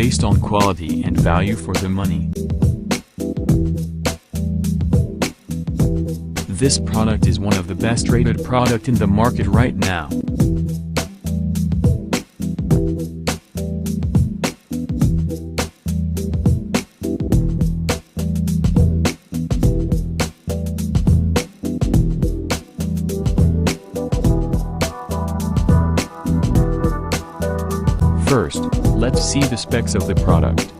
based on quality and value for the money. This product is one of the best rated product in the market right now. First, let's see the specs of the product.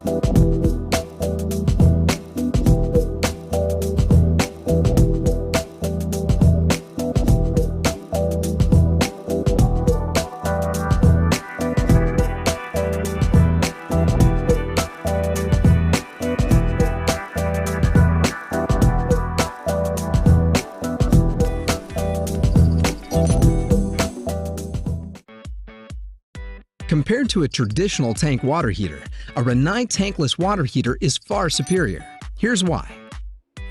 Compared to a traditional tank water heater, a Rinnai tankless water heater is far superior. Here's why.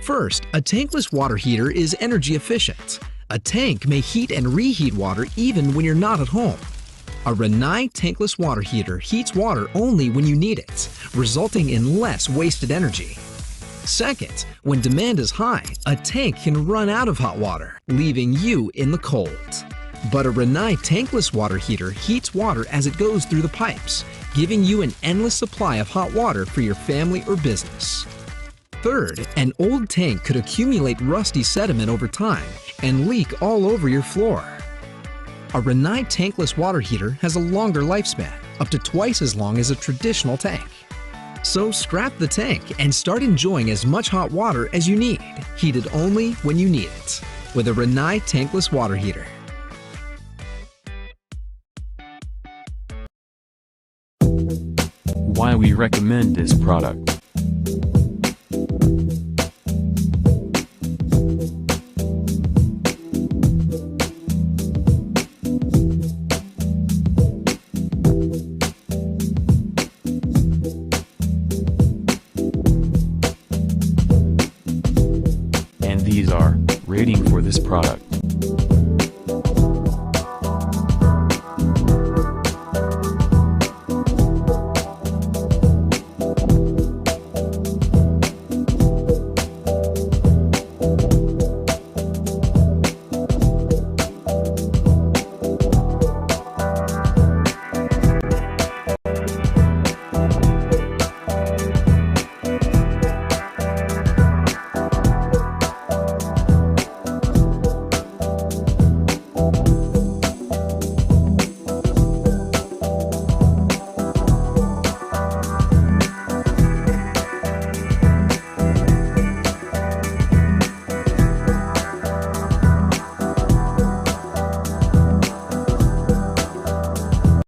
First, a tankless water heater is energy efficient. A tank may heat and reheat water even when you're not at home. A Rinnai tankless water heater heats water only when you need it, resulting in less wasted energy. Second, when demand is high, a tank can run out of hot water, leaving you in the cold. But a Rinnai tankless water heater heats water as it goes through the pipes, giving you an endless supply of hot water for your family or business. Third, an old tank could accumulate rusty sediment over time and leak all over your floor. A Rinnai tankless water heater has a longer lifespan, up to twice as long as a traditional tank. So scrap the tank and start enjoying as much hot water as you need, heated only when you need it, with a Rinnai tankless water heater. Why we recommend this product. And these are rating for this product.